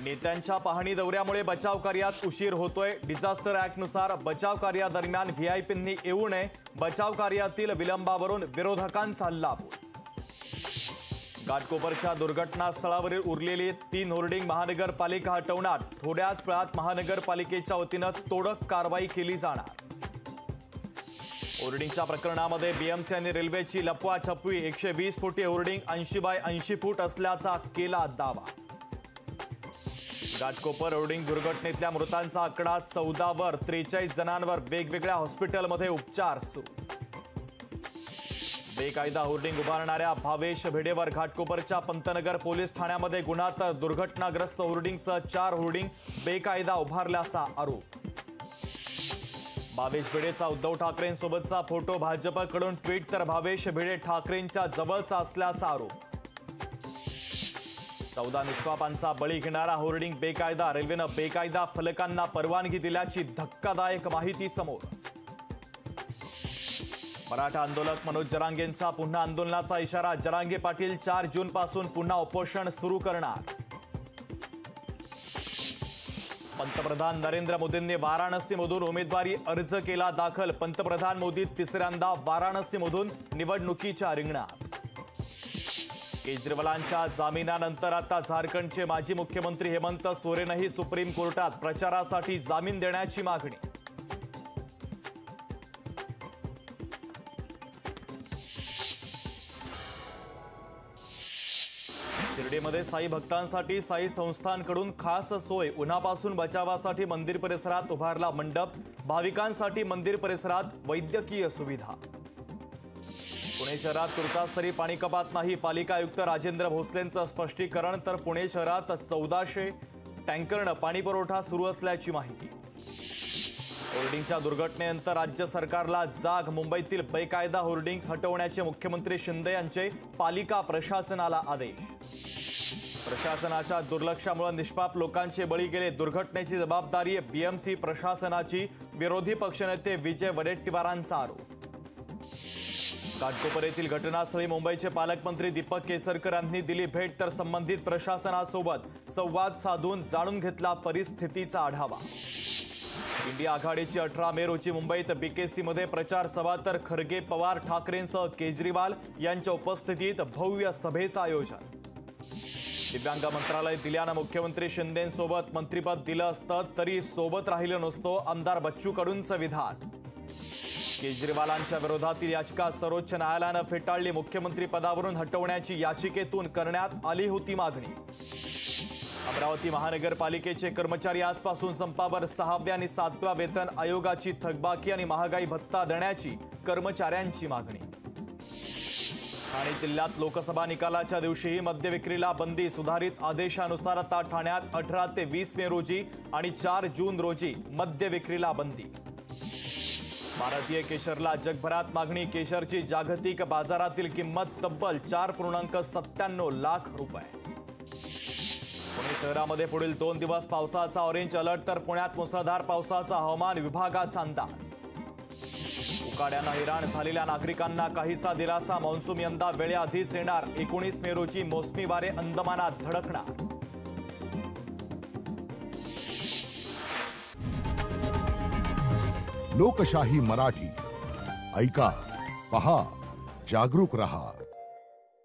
नेत्यांच्या पाहणी दौऱ्यामुळे बचाव कार्यात उशीर होतोय। डिझास्टर ॲक्टनुसार बचाव कार्यादरम्यान व्हीआयपींनी येऊ नये। बचाव कार्यातील विलंबावरून विरोधकांचा हल्लाबोल। घाटकोपरच्या दुर्घटनास्थळावरील उरलेली 3 होर्डिंग महानगरपालिका हटवणार। थोड्याच वेळात महानगरपालिकेच्या वतीनं तोडक कारवाई केली जाणार। होर्डिंगच्या प्रकरणामध्ये बीएमसी आणि रेल्वेची लपवाछपवी। 120 फुटी होर्डिंग 80 बाय 80 फूट असल्याचा केला दावा। घाटकोपर होर्डिंग दुर्घटनेतल्या मृतांचा आकडा 14 वर। 43 जणांवर वेगवेगळ्या हॉस्पिटलमध्ये उपचार सुरू। बेकायदा होर्डिंग उभारणाऱ्या भावेश भिडेवर घाटकोपरच्या पंतनगर पोलीस ठाण्यामध्ये गुन्हा। तर दुर्घटनाग्रस्त होर्डिंगसह 4 होर्डिंग बेकायदा उभारल्याचा आरोप। भावेश भिडेचा उद्धव ठाकरेंसोबतचा फोटो भाजपकडून ट्विट। तर भावेश भिडे ठाकरेंच्या जवळचा असल्याचा आरोप। 14 निष्पापांचा बळी घेणारा होर्डिंग बेकायदा। रेल्वेनं बेकायदा फलकांना परवानगी दिल्याची धक्कादायक माहिती समोर। मराठा आंदोलक मनोज जरांगेंचा पुन्हा आंदोलनाचा इशारा। जरांगे पाटील 4 जूनपासून पुन्हा उपोषण सुरू करणार। पंतप्रधान नरेंद्र मोदींनी वाराणसीमधून उमेदवारी अर्ज केला दाखल। पंतप्रधान मोदी तिसऱ्यांदा वाराणसीमधून निवडणुकीच्या रिंगणात। केजरीवालांच्या जामिनानंतर आता झारखंडचे माजी मुख्यमंत्री हेमंत सोरेनही सुप्रीम कोर्टात। प्रचारासाठी जामीन देण्याची मागणी। शिर्डीमध्ये साई भक्तांसाठी साई संस्थांकडून खास सोय। उन्हापासून बचावासाठी मंदिर परिसरात उभारला मंडप। भाविकांसाठी मंदिर परिसरात वैद्यकीय सुविधा। पुणे शहरात तुर्तास तरी पाणी कपात नाही। पालिका आयुक्त राजेंद्र भोसलेंचं स्पष्टीकरण। तर पुणे शहरात 1400 टँकरनं पाणी पुरवठा सुरू असल्याची माहिती। होर्डिंगच्या दुर्घटनेनंतर राज्य सरकारला जाग। मुंबईतील बेकायदा होर्डिंग्स हटवण्याचे मुख्यमंत्री शिंदे यांचे पालिका प्रशासनाला आदेश। प्रशासनाच्या दुर्लक्षामुळे निष्पाप लोकांचे बळी गेले। दुर्घटनेची जबाबदारी बीएमसी प्रशासनाची। विरोधी पक्षनेते विजय वडेट्टीवारांचा आरोप। घाटकोपर येथील घटनास्थळी मुंबईचे पालकमंत्री दीपक केसरकर यांनी दिली भेट। तर संबंधित प्रशासनासोबत संवाद साधून जाणून घेतला परिस्थितीचा आढावा। इंडिया आघाडीची 18 मे रोजी मुंबईत बीकेसीमध्ये प्रचार सभा। तर खरगे पवार ठाकरेंसह केजरीवाल यांच्या उपस्थितीत भव्य सभेचं आयोजन। दिव्यांग मंत्रालय दिल्यानं मुख्यमंत्री शिंदेंसोबत मंत्रिपद दिलं असतं तरी सोबत राहिलं नसतो। आमदार बच्चू कडूंचं विधान। केजरीवालांच्या विरोधातील याचिका सर्वोच्च न्यायालयानं फेटाळली। मुख्यमंत्री पदावरून हटवण्याची याचिकेतून करण्यात आली होती मागणी। अमरावती महानगरपालिकेचे कर्मचारी आजपासून संपावर। 6व्या आणि 7व्या वेतन आयोगाची थकबाकी आणि महागाई भत्ता देण्याची कर्मचाऱ्यांची मागणी। ठाणे जिल्ह्यात लोकसभा निकालाच्या दिवशीही मद्य विक्रीला बंदी। सुधारित आदेशानुसार आता ठाण्यात 18 ते 20 मे रोजी आणि 4 जून रोजी मद्य विक्रीला बंदी। भारतीय केशरला जगभरात मागणी। केशरची जागतिक बाजारातील किंमत तब्बल 4.97 लाख रुपये। पुणे शहरामध्ये पुढील 2 दिवस पावसाचा ऑरेंज अलर्ट। तर पुण्यात मुसळधार पावसाचा हवामान विभागाचा अंदाज। उकाड्यानं हैराण झालेल्या नागरिकांना काहीसा दिलासा। मॉन्सून यंदा वेळेआधीच येणार। 19 मे रोजी मोसमी वारे अंदमानात धडकणार। लोकशाही मराठी ऐका, पहा, जागरूक रहा।